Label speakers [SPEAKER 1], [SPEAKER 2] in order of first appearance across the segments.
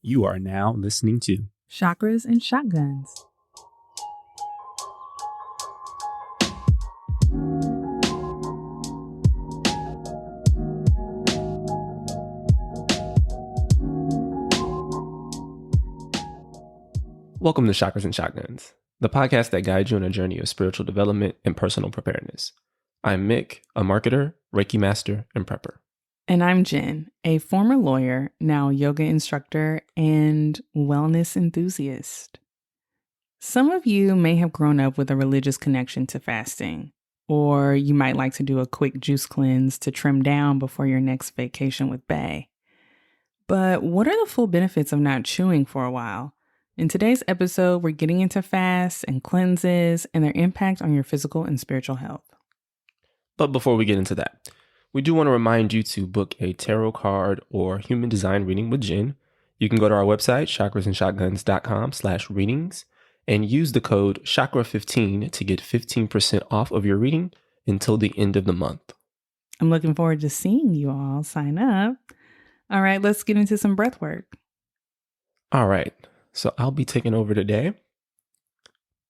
[SPEAKER 1] You are now listening to
[SPEAKER 2] Chakras and Shotguns.
[SPEAKER 3] Welcome to Chakras and Shotguns, the podcast that guides you on a journey of spiritual development and personal preparedness. I'm Mick, a marketer, Reiki master, and prepper.
[SPEAKER 2] And I'm Jen, a former lawyer, now yoga instructor, and wellness enthusiast. Some of you may have grown up with a religious connection to fasting, or you might like to do a quick juice cleanse to trim down before your next vacation with Bae. But what are the full benefits of not chewing for a while? In today's episode, we're getting into fasts and cleanses and their impact on your physical and spiritual health.
[SPEAKER 3] But before we get into that, we do want to remind you to book a tarot card or human design reading with Jen. You can go to our website, chakrasandshotguns.com/readings, and use the code CHAKRA15 to get 15% off of your reading until the end of the month.
[SPEAKER 2] I'm looking forward to seeing you all sign up. All right, let's get into some breath work.
[SPEAKER 3] All right, so I'll be taking over today.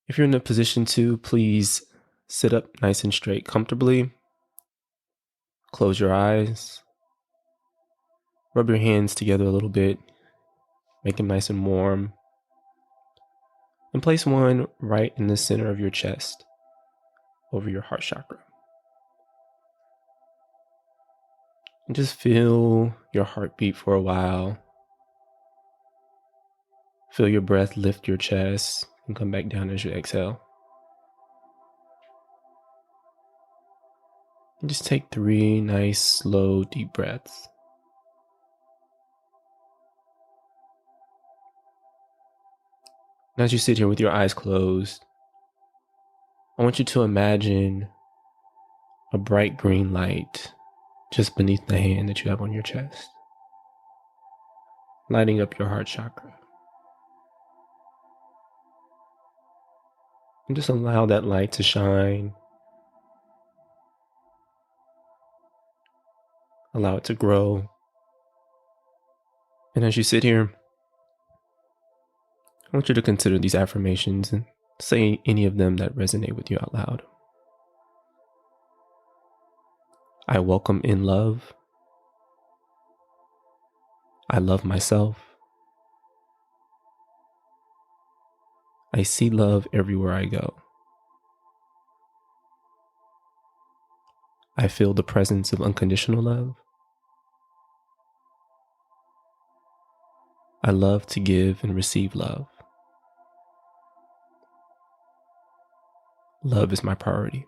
[SPEAKER 3] If you're in a position to, please sit up nice and straight comfortably. Close your eyes. Rub your hands together a little bit. Make them nice and warm. And place one right in the center of your chest, over your heart chakra. And just feel your heartbeat for a while. Feel your breath lift your chest and come back down as you exhale. And just take 3 nice, slow, deep breaths. And as you sit here with your eyes closed, I want you to imagine a bright green light just beneath the hand that you have on your chest, lighting up your heart chakra. And just allow that light to shine. Allow it to grow. And as you sit here, I want you to consider these affirmations and say any of them that resonate with you out loud. I welcome in love. I love myself. I see love everywhere I go. I feel the presence of unconditional love. I love to give and receive love. Love is my priority.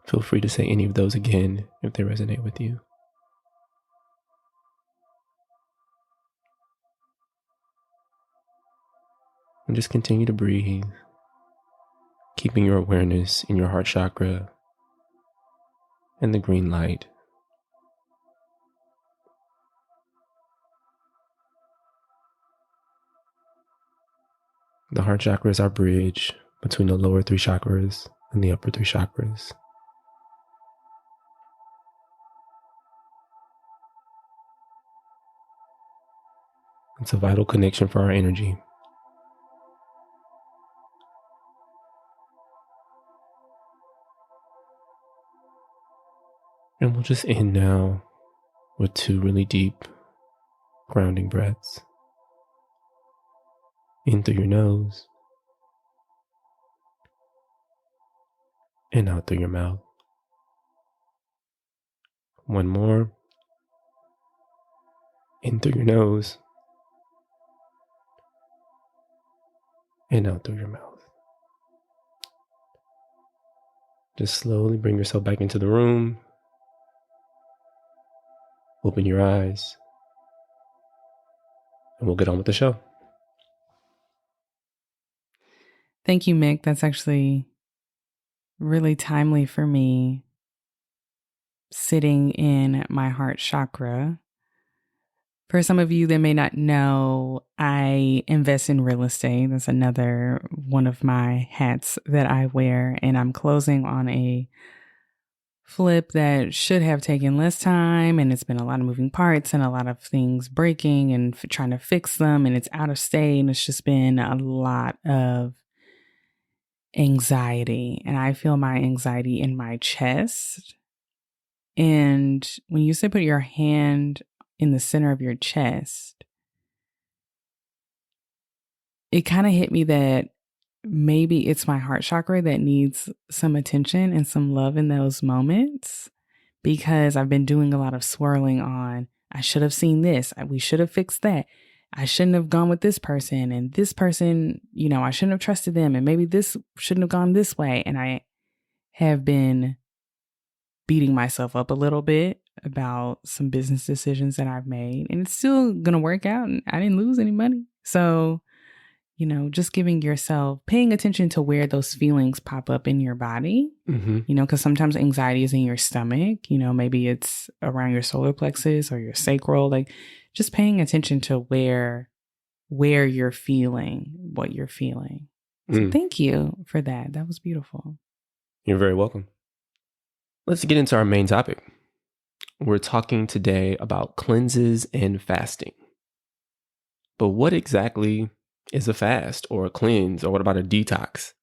[SPEAKER 3] Feel free to say any of those again if they resonate with you. And just continue to breathe, keeping your awareness in your heart chakra and the green light. The heart chakra is our bridge between the lower 3 chakras and the upper 3 chakras. It's a vital connection for our energy. And we'll just end now with 2 really deep, grounding breaths. In through your nose, and out through your mouth. One more. In through your nose, and out through your mouth. Just slowly bring yourself back into the room. Open your eyes, and we'll get on with the show.
[SPEAKER 2] Thank you, Mick. That's actually really timely for me, sitting in my heart chakra. For some of you that may not know, I invest in real estate. That's another one of my hats that I wear, and I'm closing on a flip that should have taken less time, and it's been a lot of moving parts and a lot of things breaking and trying to fix them, and it's out of state, and it's just been a lot of anxiety. And I feel my anxiety in my chest. And when you say put your hand in the center of your chest, it kind of hit me that maybe it's my heart chakra that needs some attention and some love in those moments, because I've been doing a lot of swirling on, I should have seen this, we should have fixed that, I shouldn't have gone with this person, and this person, I shouldn't have trusted them, and maybe this shouldn't have gone this way. And I have been beating myself up a little bit about some business decisions that I've made, and it's still going to work out, and I didn't lose any money. So, just giving yourself, paying attention to where those feelings pop up in your body, because sometimes anxiety is in your stomach, maybe it's around your solar plexus or your sacral, like just paying attention to where you're feeling what you're feeling. So thank you for that. That was beautiful.
[SPEAKER 3] You're very welcome. Let's get into our main topic. We're talking today about cleanses and fasting. But what exactly is a fast or a cleanse, or what about a detox?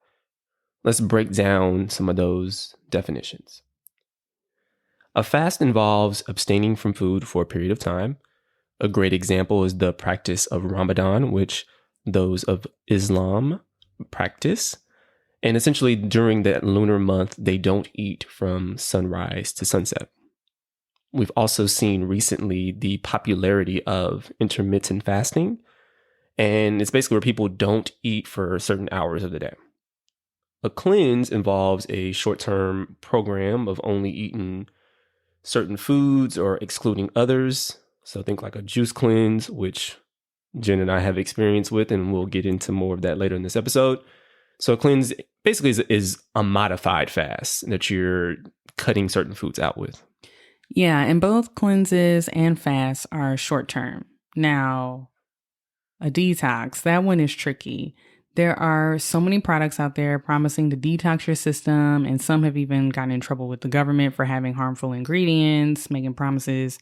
[SPEAKER 3] Let's break down some of those definitions. A fast involves abstaining from food for a period of time. A great example is the practice of Ramadan, which those of Islam practice. And essentially during that lunar month, they don't eat from sunrise to sunset. We've also seen recently the popularity of intermittent fasting. And it's basically where people don't eat for certain hours of the day. A cleanse involves a short-term program of only eating certain foods or excluding others. So think like a juice cleanse, which Jen and I have experience with, and we'll get into more of that later in this episode. So a cleanse basically is a modified fast that you're cutting certain foods out with.
[SPEAKER 2] Yeah, and both cleanses and fasts are short-term. Now, a detox, that one is tricky. There are so many products out there promising to detox your system, and some have even gotten in trouble with the government for having harmful ingredients, making promises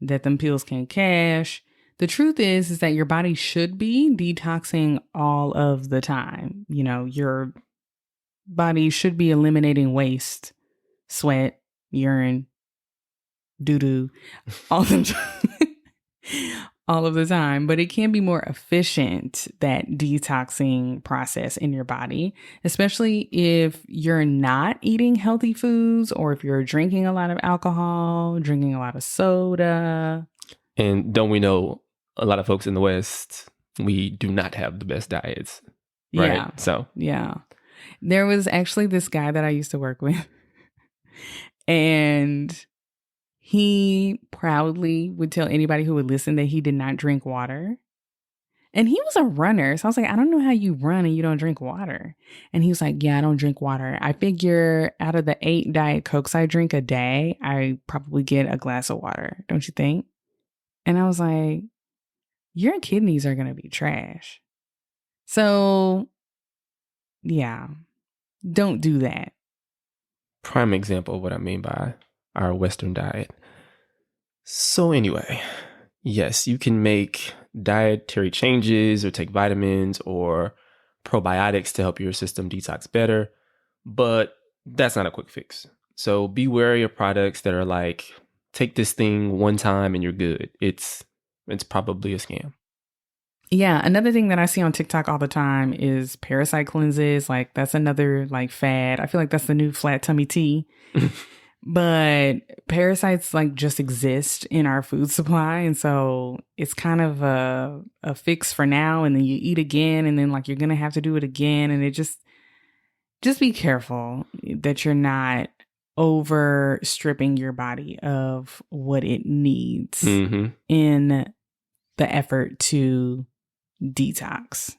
[SPEAKER 2] that them pills can cash. The truth is that your body should be detoxing all of the time. Your body should be eliminating waste, sweat, urine, doo-doo, all of the time, but it can be more efficient, that detoxing process in your body, especially if you're not eating healthy foods, or if you're drinking a lot of alcohol, drinking a lot of soda.
[SPEAKER 3] And don't we know a lot of folks in the West, we do not have the best diets, right?
[SPEAKER 2] Yeah.
[SPEAKER 3] So,
[SPEAKER 2] yeah. There was actually this guy that I used to work with, and he proudly would tell anybody who would listen that he did not drink water. And he was a runner. So I was like, I don't know how you run and you don't drink water. And he was like, yeah, I don't drink water. I figure out of the 8 Diet Cokes I drink a day, I probably get a glass of water. Don't you think? And I was like, your kidneys are going to be trash. So, yeah, don't do that.
[SPEAKER 3] prime example of what I mean by our Western diet. So anyway, yes, you can make dietary changes or take vitamins or probiotics to help your system detox better, but that's not a quick fix. So be wary of products that are like, take this thing one time and you're good. It's probably a scam.
[SPEAKER 2] Yeah, another thing that I see on TikTok all the time is parasite cleanses. Like that's another like fad. I feel like that's the new flat tummy tea. But parasites like just exist in our food supply. And so it's kind of a fix for now. And then you eat again. And then like you're going to have to do it again. And it just be careful that you're not over stripping your body of what it needs in the effort to detox.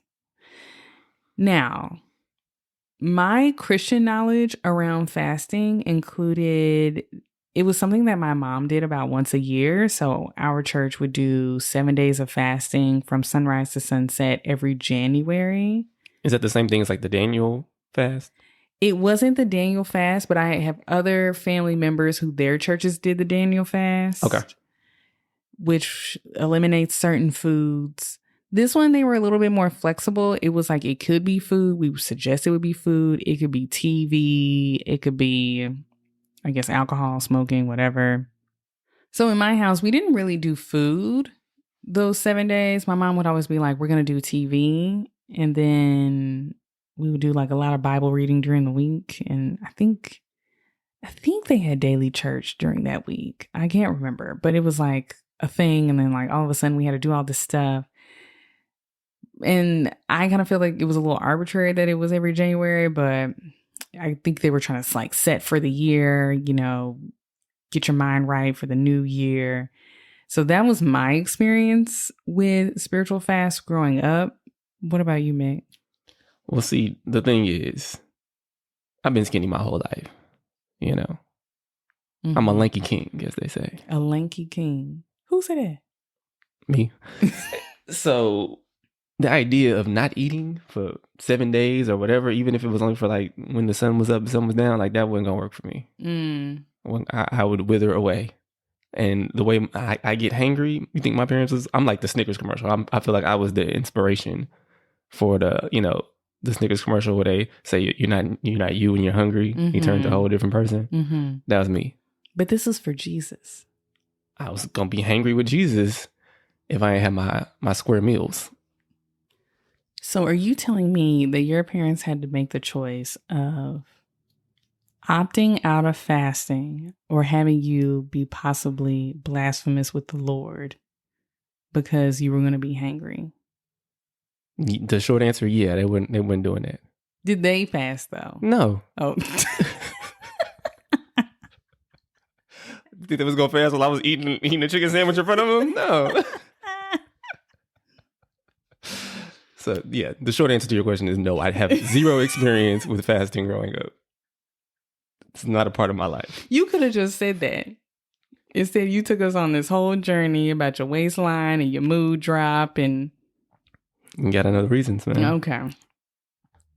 [SPEAKER 2] Now, my Christian knowledge around fasting included, it was something that my mom did about once a year. So our church would do 7 days of fasting from sunrise to sunset every January.
[SPEAKER 3] Is that the same thing as like the Daniel fast?
[SPEAKER 2] It wasn't the Daniel fast, but I have other family members who their churches did the Daniel fast.
[SPEAKER 3] Okay.
[SPEAKER 2] Which eliminates certain foods. This one, they were a little bit more flexible. It was like it could be food. We suggest it would be food. It could be TV. It could be, I guess, alcohol, smoking, whatever. So in my house, we didn't really do food those 7 days. My mom would always be like, we're going to do TV. And then we would do like a lot of Bible reading during the week. And I think they had daily church during that week. I can't remember, but it was like a thing. And then like all of a sudden we had to do all this stuff. And I kind of feel like it was a little arbitrary that it was every January, but I think they were trying to like set for the year, you know, get your mind right for the new year. So that was my experience with spiritual fast growing up. What about you, Mick?
[SPEAKER 3] Well, see, the thing is, I've been skinny my whole life, you know. Mm-hmm. I'm a lanky king, as they say.
[SPEAKER 2] A lanky king. Who said that?
[SPEAKER 3] Me. So the idea of not eating for 7 days or whatever, even if it was only for like when the sun was up, the sun was down, like that wasn't going to work for me. I would wither away. And the way I get hangry, you think my parents was, I'm like the Snickers commercial. I feel like I was the inspiration for the, you know, the Snickers commercial where they say you're not you when you're hungry. Mm-hmm. You turn into a whole different person. Mm-hmm. That was me.
[SPEAKER 2] But this is for Jesus.
[SPEAKER 3] I was going to be hangry with Jesus if I ain't had my square meals.
[SPEAKER 2] So are you telling me that your parents had to make the choice of opting out of fasting or having you be possibly blasphemous with the Lord because you were going to be hangry?
[SPEAKER 3] The short answer, yeah, they weren't doing that.
[SPEAKER 2] Did they fast though?
[SPEAKER 3] No.
[SPEAKER 2] Oh.
[SPEAKER 3] Think they was going to fast while I was eating a chicken sandwich in front of them? No. So, yeah, the short answer to your question is no. I have zero experience with fasting growing up. It's not a part of my life.
[SPEAKER 2] You could have just said that. Instead, you took us on this whole journey about your waistline and your mood drop and...
[SPEAKER 3] You got another reasons, man.
[SPEAKER 2] Okay.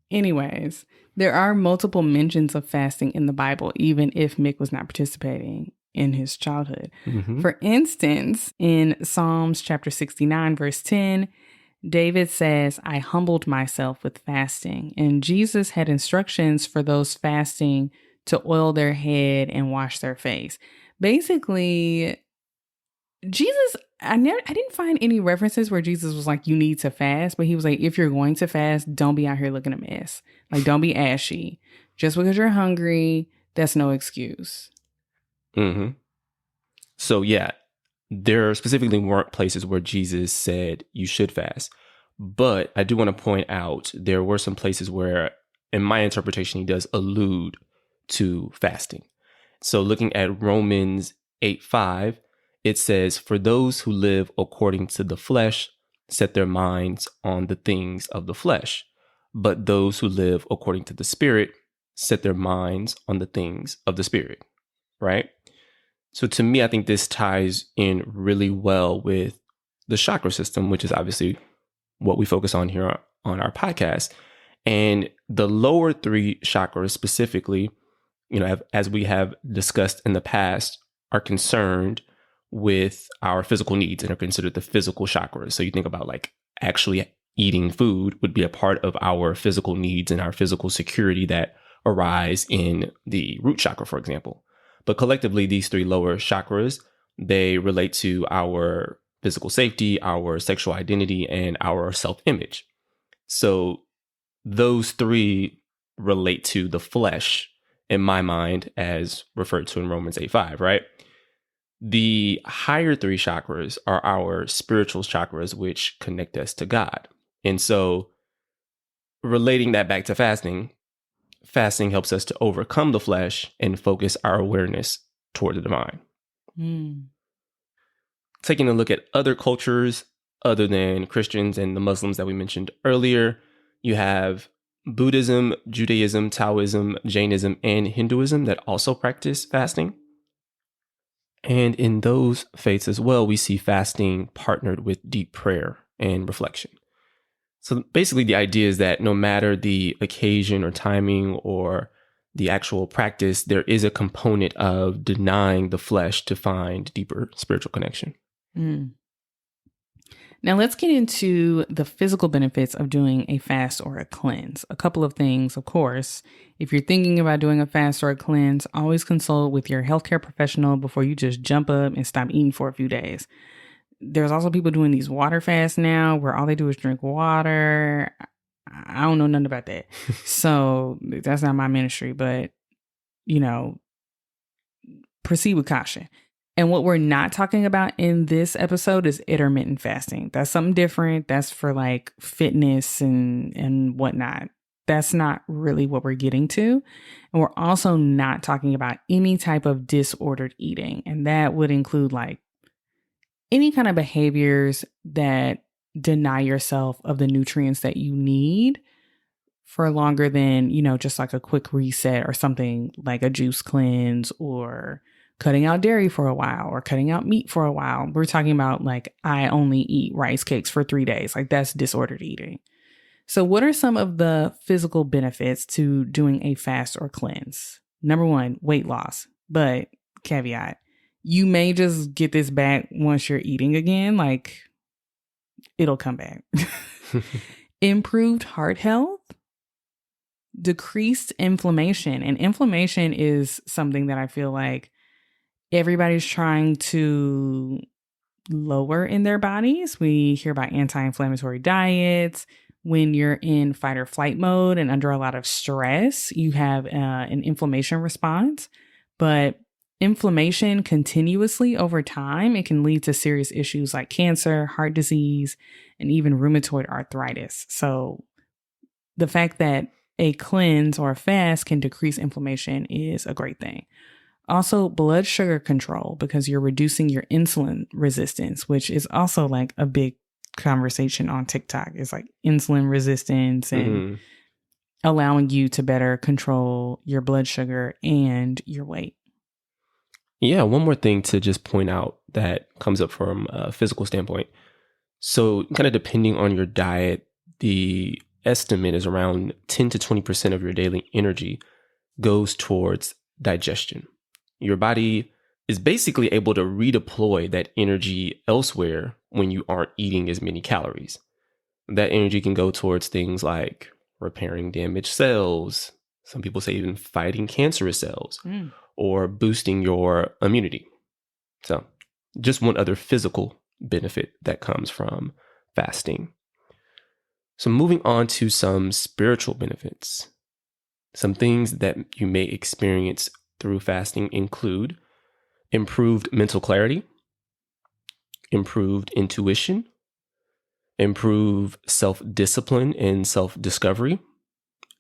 [SPEAKER 2] Anyways, there are multiple mentions of fasting in the Bible, even if Mick was not participating in his childhood. Mm-hmm. For instance, in Psalms chapter 69, verse 10, David says, I humbled myself with fasting. And Jesus had instructions for those fasting to oil their head and wash their face. Basically, Jesus, I didn't find any references where Jesus was like, you need to fast. But he was like, if you're going to fast, don't be out here looking a mess. Like, don't be ashy. Just because you're hungry, that's no excuse.
[SPEAKER 3] Mm-hmm. So, yeah, there specifically weren't places where Jesus said you should fast. But I do want to point out there were some places where, in my interpretation, he does allude to fasting. So looking at Romans 8:5, it says, for those who live according to the flesh set their minds on the things of the flesh. But those who live according to the Spirit set their minds on the things of the Spirit. Right? So to me, I think this ties in really well with the chakra system, which is obviously what we focus on here on our podcast. And the lower three chakras specifically, you know, as we have discussed in the past, are concerned with our physical needs and are considered the physical chakras. So you think about like actually eating food would be a part of our physical needs and our physical security that arise in the root chakra, for example. But collectively, these three lower chakras, they relate to our physical safety, our sexual identity, and our self-image. So those three relate to the flesh, in my mind, as referred to in Romans 8:5, right? The higher three chakras are our spiritual chakras, which connect us to God. And so relating that back to fasting helps us to overcome the flesh and focus our awareness toward the divine. Taking a look at other cultures other than Christians and the Muslims that we mentioned earlier, you have Buddhism, Judaism, Taoism, Jainism, and Hinduism that also practice fasting. And in those faiths as well, we see fasting partnered with deep prayer and reflection. So basically the idea is that no matter the occasion or timing or the actual practice, there is a component of denying the flesh to find deeper spiritual connection.
[SPEAKER 2] Mm. Now let's get into the physical benefits of doing a fast or a cleanse. A couple of things, of course. If you're thinking about doing a fast or a cleanse, always consult with your healthcare professional before you just jump up and stop eating for a few days. There's also people doing these water fasts now where all they do is drink water. I don't know nothing about that. So that's not my ministry, but proceed with caution. And what we're not talking about in this episode is intermittent fasting. That's something different. That's for like fitness and whatnot. That's not really what we're getting to. And we're also not talking about any type of disordered eating. And that would include like any kind of behaviors that deny yourself of the nutrients that you need for longer than, just like a quick reset or something like a juice cleanse or cutting out dairy for a while or cutting out meat for a while. We're talking about like, I only eat rice cakes for 3 days. Like that's disordered eating. So what are some of the physical benefits to doing a fast or cleanse? Number 1, weight loss. But caveat, you may just get this back once you're eating again. Like it'll come back. Improved heart health. Decreased inflammation. And inflammation is something that I feel like everybody's trying to lower in their bodies. We hear about anti-inflammatory diets. When you're in fight or flight mode and under a lot of stress, you have an inflammation response. But inflammation continuously over time, it can lead to serious issues like cancer, heart disease, and even rheumatoid arthritis. So the fact that a cleanse or a fast can decrease inflammation is a great thing. Also, blood sugar control, because you're reducing your insulin resistance, which is also like a big conversation on TikTok. It's like insulin resistance and allowing you to better control your blood sugar and your weight.
[SPEAKER 3] Yeah, one more thing to just point out that comes up from a physical standpoint. So kind of depending on your diet, the estimate is around 10 to 20% of your daily energy goes towards digestion. Your body is basically able to redeploy that energy elsewhere when you aren't eating as many calories. That energy can go towards things like repairing damaged cells. Some people say even fighting cancerous cells or boosting your immunity. So just one other physical benefit that comes from fasting. So moving on to some spiritual benefits. Some things that you may experience through fasting include improved mental clarity, improved intuition, improved self-discipline and self-discovery,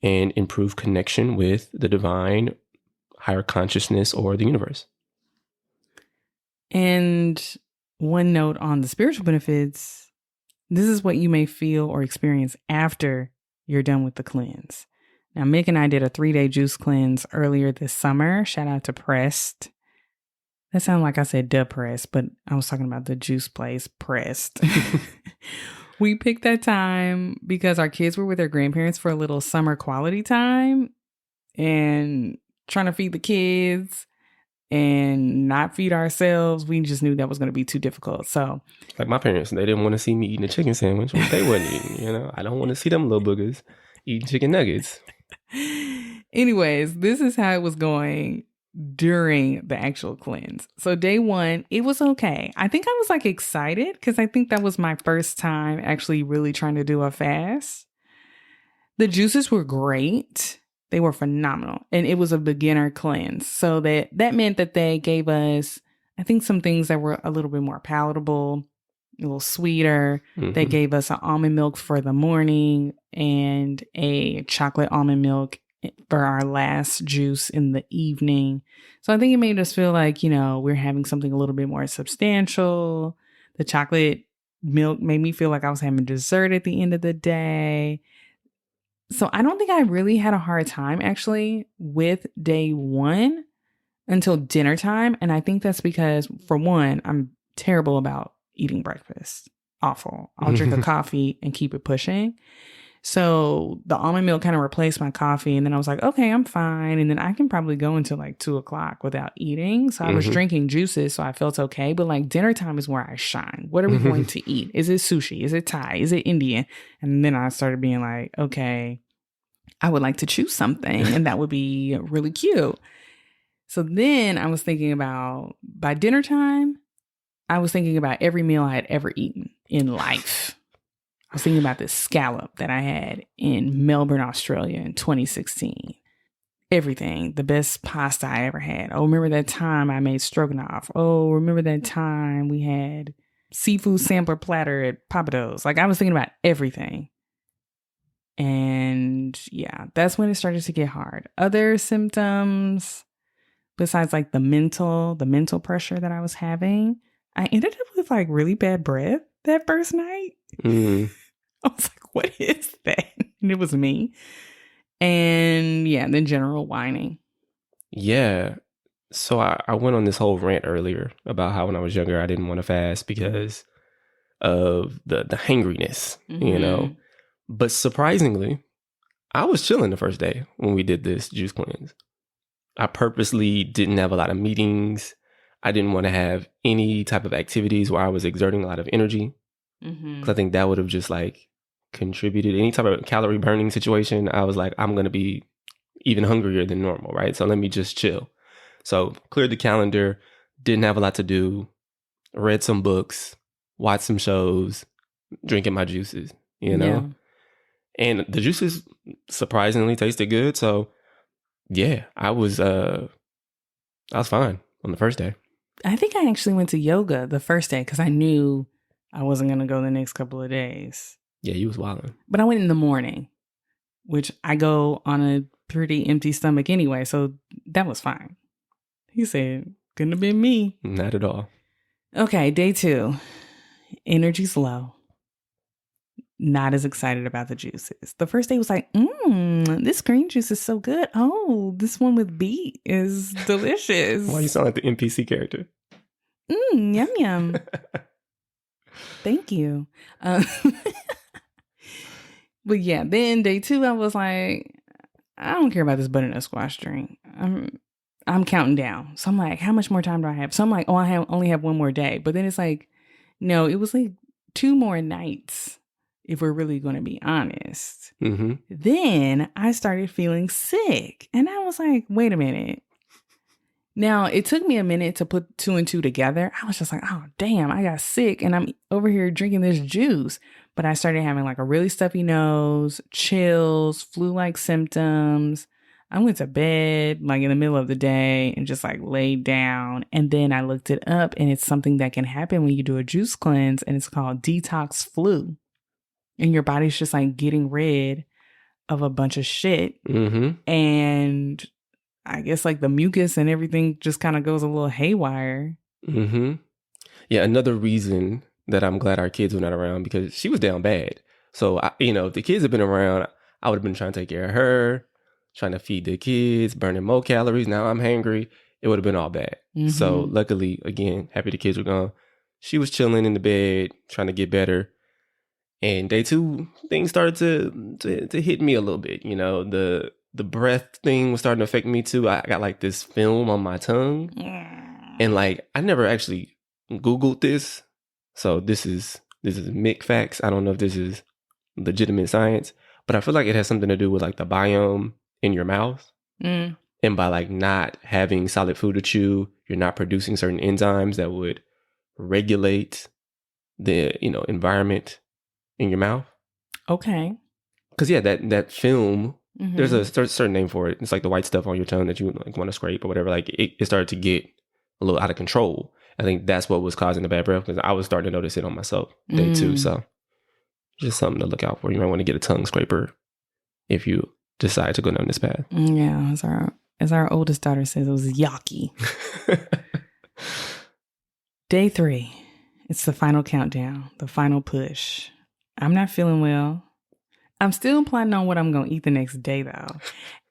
[SPEAKER 3] and improved connection with the divine, higher consciousness, or the universe.
[SPEAKER 2] And one note on the spiritual benefits, this is what you may feel or experience after you're done with the cleanse. Now, Mick and I did a 3-day juice cleanse earlier this summer. Shout out to Pressed. That sounded like I said depressed, but I was talking about the juice place, Pressed. We picked that time because our kids were with their grandparents for a little summer quality time and trying to feed the kids and not feed ourselves. We just knew that was going to be too difficult. So,
[SPEAKER 3] like my parents, they didn't want to see me eating a chicken sandwich, which they wasn't eating. I don't want to see them little boogers eating chicken nuggets.
[SPEAKER 2] Anyways, this is how it was going during the actual cleanse. So day 1, it was okay. I think I was like excited because I think that was my first time actually really trying to do a fast. The juices were great. They were phenomenal. And it was a beginner cleanse. So that meant that they gave us, I think, some things that were a little bit more palatable, a little sweeter. They gave us an almond milk for the morning and a chocolate almond milk for our last juice in the evening. So I think it made us feel like, we're having something a little bit more substantial. The chocolate milk made me feel like I was having dessert at the end of the day. So I don't think I really had a hard time actually with day 1 until dinner time. And I think that's because, for one, I'm terrible about eating breakfast. Awful. I'll drink a coffee and keep it pushing. So the almond milk kind of replaced my coffee. And then I was like, okay, I'm fine. And then I can probably go until like 2 o'clock without eating. So I was drinking juices. So I felt okay. But like dinner time is where I shine. What are we going to eat? Is it sushi? Is it Thai? Is it Indian? And then I started being like, okay, I would like to choose something. And that would be really cute. So then I was thinking about, by dinner time, I was thinking about every meal I had ever eaten in life. I was thinking about this scallop that I had in Melbourne, Australia in 2016. Everything. The best pasta I ever had. Oh, remember that time I made stroganoff. Oh, remember that time we had seafood sampler platter at Papados. Like, I was thinking about everything. And yeah, that's when it started to get hard. Other symptoms, besides like the mental pressure that I was having, I ended up with like really bad breath that first night. I was like, what is that? And it was me. And yeah, then general whining.
[SPEAKER 3] Yeah. So I went on this whole rant earlier about how when I was younger, I didn't want to fast because of the hangriness, you know. But surprisingly, I was chilling the first day when we did this juice cleanse. I purposely didn't have a lot of meetings. I didn't want to have any type of activities where I was exerting a lot of energy. Because I think that would have just like contributed any type of calorie burning situation. I was like, I'm going to be even hungrier than normal, right? So let me just chill. So cleared the calendar, didn't have a lot to do, read some books, watched some shows, drinking my juices, you know? Yeah. And the juices surprisingly tasted good. So yeah, I was fine on the first day.
[SPEAKER 2] I think I actually went to yoga the first day because I knew I wasn't going to go the next couple of days.
[SPEAKER 3] Yeah, you was wilding.
[SPEAKER 2] But I went in the morning, which I go on a pretty empty stomach anyway. So that was fine. He said, couldn't have been me.
[SPEAKER 3] Not at all.
[SPEAKER 2] Okay, day 2. Energy's low. Not as excited about the juices. The first day was like, this green juice is so good. Oh, this one with beet is delicious.
[SPEAKER 3] Why you sound like the NPC character?
[SPEAKER 2] Yum, yum. Thank you. But yeah, then day 2, I was like, I don't care about this butternut squash drink. I'm counting down. So I'm like, how much more time do I have? So I'm like, oh, only have one more day. But then it's like, no, it was like 2 more nights, if we're really going to be honest. Then I started feeling sick. And I was like, wait a minute. Now, it took me a minute to put 2 and 2 together. I was just like, oh, damn, I got sick and I'm over here drinking this juice. But I started having like a really stuffy nose, chills, flu-like symptoms. I went to bed like in the middle of the day and just like laid down. And then I looked it up and it's something that can happen when you do a juice cleanse, and it's called detox flu. And your body's just like getting rid of a bunch of shit. And I guess like the mucus and everything just kind of goes a little haywire.
[SPEAKER 3] Yeah, another reason that I'm glad our kids were not around, because she was down bad. So, if the kids had been around, I would have been trying to take care of her, trying to feed the kids, burning more calories. Now I'm hangry. It would have been all bad. So luckily, again, happy the kids were gone. She was chilling in the bed, trying to get better. And day 2, things started to hit me a little bit. You know, the breath thing was starting to affect me too. I got like this film on my tongue. And like, I never actually Googled this. So this is Mick facts. I don't know if this is legitimate science, but I feel like it has something to do with like the biome in your mouth. And by like not having solid food to chew, you're not producing certain enzymes that would regulate the, environment in your mouth.
[SPEAKER 2] Okay.
[SPEAKER 3] Because yeah, that film, there's a certain name for it. It's like the white stuff on your tongue that you like want to scrape or whatever. Like it started to get a little out of control. I think that's what was causing the bad breath, because I was starting to notice it on myself day 2. So just something to look out for. You might want to get a tongue scraper if you decide to go down this path.
[SPEAKER 2] Yeah, as our oldest daughter says, it was yucky. Day 3. It's the final countdown, the final push. I'm not feeling well. I'm still planning on what I'm going to eat the next day, though.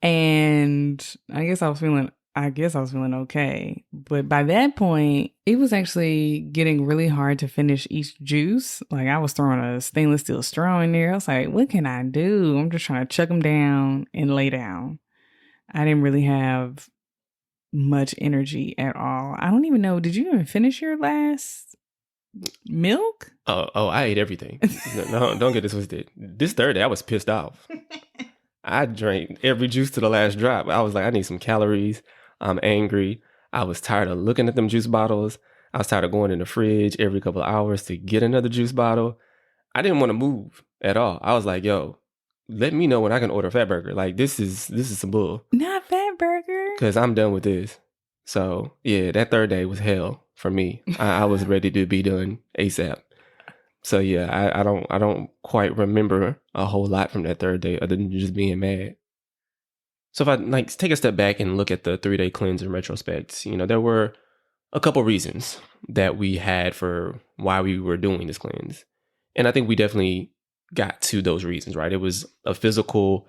[SPEAKER 2] And I guess I was feeling I guess I was feeling okay. But by that point, it was actually getting really hard to finish each juice. Like I was throwing a stainless steel straw in there. I was like, what can I do? I'm just trying to chuck them down and lay down. I didn't really have much energy at all. I don't even know. Did you even finish your last milk?
[SPEAKER 3] Oh, I ate everything. No, don't get this twisted. This Thursday, I was pissed off. I drank every juice to the last drop. I was like, I need some calories. I'm angry. I was tired of looking at them juice bottles. I was tired of going in the fridge every couple of hours to get another juice bottle. I didn't want to move at all. I was like, yo, let me know when I can order a fat burger. Like this is some bull.
[SPEAKER 2] Not fat burger.
[SPEAKER 3] Because I'm done with this. So yeah, that third day was hell for me. I was ready to be done ASAP. So yeah, I don't quite remember a whole lot from that third day other than just being mad. So if I like take a step back and look at the 3-day cleanse in retrospect, there were a couple reasons that we had for why we were doing this cleanse. And I think we definitely got to those reasons, right? It was a physical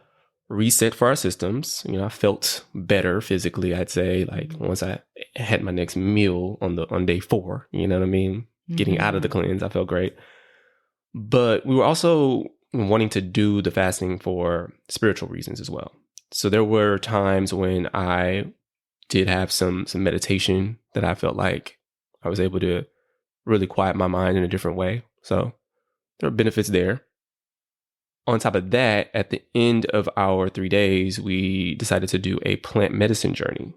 [SPEAKER 3] reset for our systems. I felt better physically, I'd say, like once I had my next meal on day 4, you know what I mean? Mm-hmm. Getting out of the cleanse, I felt great. But we were also wanting to do the fasting for spiritual reasons as well. So there were times when I did have some meditation that I felt like I was able to really quiet my mind in a different way. So there are benefits there. On top of that, at the end of our 3 days, we decided to do a plant medicine journey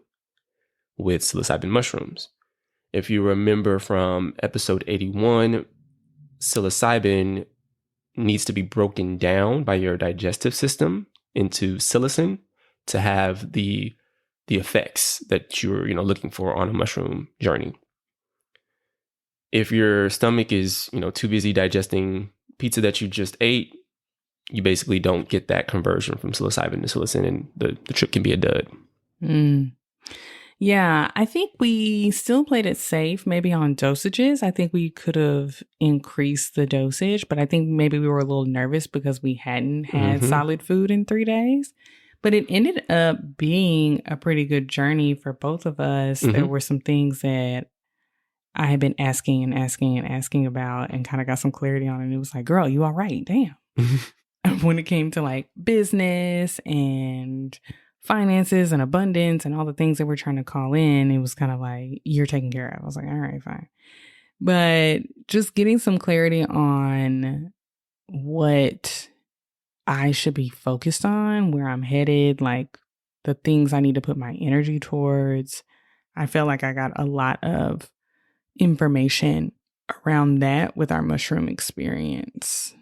[SPEAKER 3] with psilocybin mushrooms. If you remember from episode 81, psilocybin needs to be broken down by your digestive system into psilocin to have the effects that you're looking for on a mushroom journey. If your stomach is too busy digesting pizza that you just ate, you basically don't get that conversion from psilocybin to psilocin, and the trip can be a dud.
[SPEAKER 2] Yeah, I think we still played it safe, maybe on dosages. I think we could have increased the dosage, but I think maybe we were a little nervous because we hadn't had solid food in 3 days. But it ended up being a pretty good journey for both of us. There were some things that I had been asking about and kind of got some clarity on. And it was like, girl, you all right? Damn. When it came to like business and finances and abundance and all the things that we're trying to call in, it was kind of like, you're taken care of. I was like, all right, fine. But just getting some clarity on what I should be focused on, where I'm headed, like the things I need to put my energy towards. I felt like I got a lot of information around that with our mushroom experience.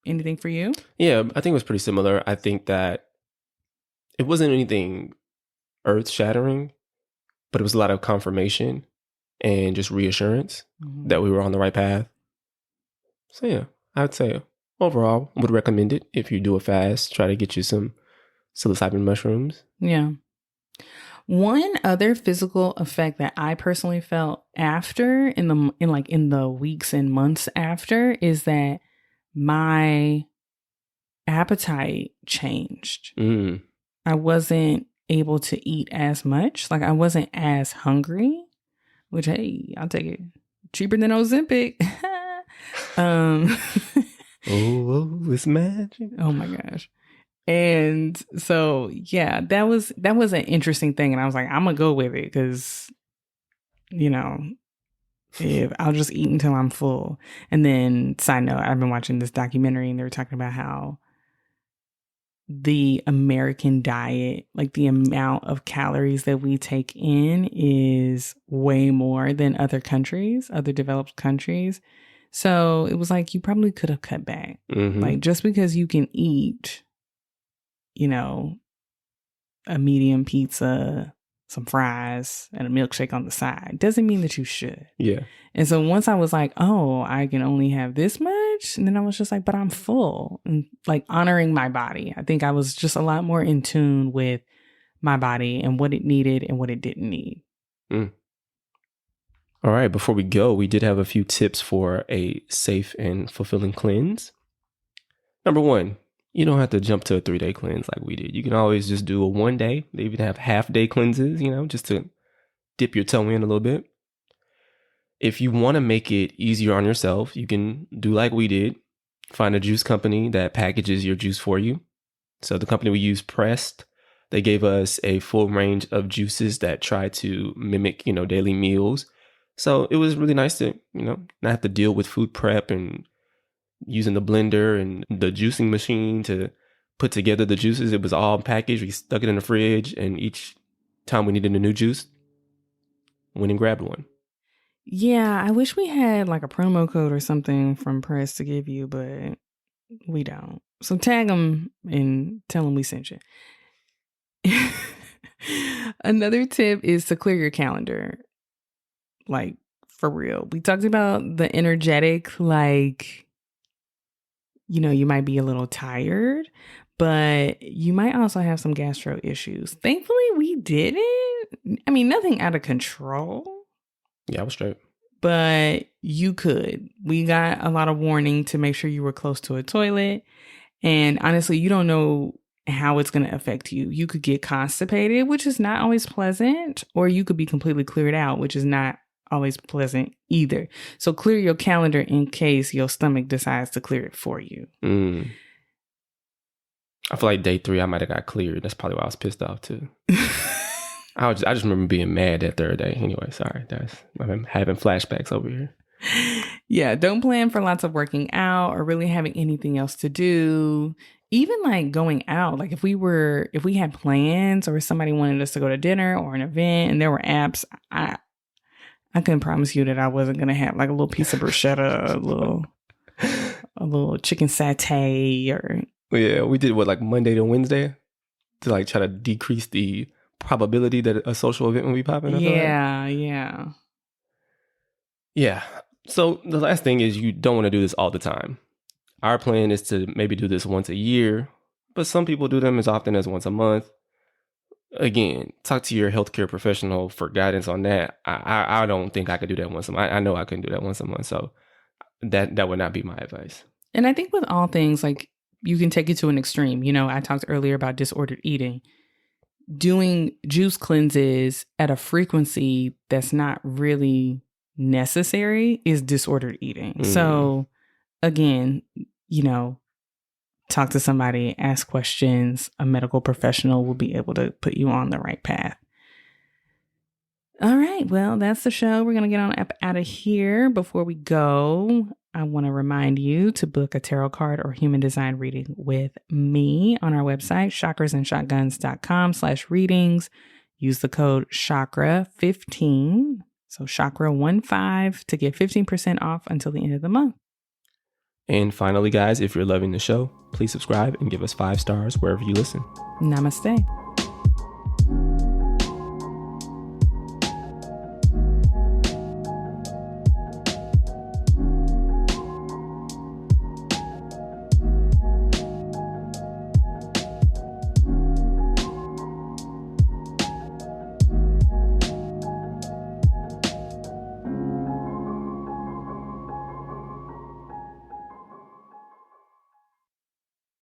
[SPEAKER 2] Anything for you?
[SPEAKER 3] Yeah, I think it was pretty similar. I think that it wasn't anything earth-shattering, but it was a lot of confirmation and just reassurance that we were on the right path. So yeah, I'd say overall would recommend it if you do a fast. Try to get you some psilocybin mushrooms.
[SPEAKER 2] Yeah. One other physical effect that I personally felt after in the weeks and months after is that my appetite changed. I wasn't able to eat as much. Like I wasn't as hungry, which, hey, I'll take it. Cheaper than Ozempic.
[SPEAKER 3] Oh, it's magic.
[SPEAKER 2] Oh my gosh. And so, yeah, that was an interesting thing. And I was like, I'm going to go with it because, if I'll just eat until I'm full. And then side note, I've been watching this documentary and they were talking about how the American diet, like the amount of calories that we take in is way more than other countries, other developed countries. So it was like, you probably could have cut back. Like just because you can eat, a medium pizza, some fries, and a milkshake on the side doesn't mean that you should.
[SPEAKER 3] Yeah.
[SPEAKER 2] And so once I was like, oh, I can only have this much. And then I was just like, but I'm full, and like honoring my body. I think I was just a lot more in tune with my body and what it needed and what it didn't need.
[SPEAKER 3] All right. Before we go, we did have a few tips for a safe and fulfilling cleanse. Number 1, You don't have to jump to a 3-day cleanse like we did. You can always just do a 1 day. They even have half-day cleanses, just to dip your toe in a little bit. If you want to make it easier on yourself, you can do like we did. Find a juice company that packages your juice for you. So the company we use, Pressed, they gave us a full range of juices that try to mimic, daily meals. So it was really nice to, not have to deal with food prep and using the blender and the juicing machine to put together the juices. It was all packaged. We stuck it in the fridge, and each time we needed a new juice, went and grabbed one.
[SPEAKER 2] Yeah, I wish we had like a promo code or something from Press to give you, but we don't. So tag them and tell them we sent you. Another tip is to clear your calendar. Like, for real. We talked about the energetic, like, you might be a little tired, but you might also have some gastro issues. Thankfully, we didn't. I mean, nothing out of control.
[SPEAKER 3] Yeah, I was straight.
[SPEAKER 2] But you could. We got a lot of warning to make sure you were close to a toilet. And honestly, you don't know how it's going to affect you. You could get constipated, which is not always pleasant, or you could be completely cleared out, which is not always pleasant either. So clear your calendar in case your stomach decides to clear it for you.
[SPEAKER 3] I feel like day 3, I might have got cleared. That's probably why I was pissed off too. I just remember being mad that 3rd day. Anyway, sorry. I'm having flashbacks over here.
[SPEAKER 2] Yeah, don't plan for lots of working out or really having anything else to do. Even like going out, like if we had plans or somebody wanted us to go to dinner or an event and there were apps, I couldn't promise you that I wasn't going to have like a little piece of bruschetta, a little chicken satay or...
[SPEAKER 3] Yeah, we did like Monday to Wednesday to like try to decrease the probability that a social event will be popping up.
[SPEAKER 2] Yeah.
[SPEAKER 3] So the last thing is you don't want to do this all the time. Our plan is to maybe do this once a year, but some people do them as often as once a month. Again, talk to your healthcare professional for guidance on that. I don't think I could do that once a month. I know I couldn't do that once a month. So that would not be my advice.
[SPEAKER 2] And I think with all things, like you can take it to an extreme. I talked earlier about disordered eating. Doing juice cleanses at a frequency that's not really necessary is disordered eating. So again, talk to somebody, ask questions. A medical professional will be able to put you on the right path. All right. Well, that's the show. We're going to get on up out of here. Before we go, I want to remind you to book a tarot card or human design reading with me on our website, chakrasandshotguns.com/readings. Use the code CHAKRA15. So CHAKRA15 to get 15% off until the end of the month.
[SPEAKER 3] And finally, guys, if you're loving the show, please subscribe and give us 5 stars wherever you listen.
[SPEAKER 2] Namaste.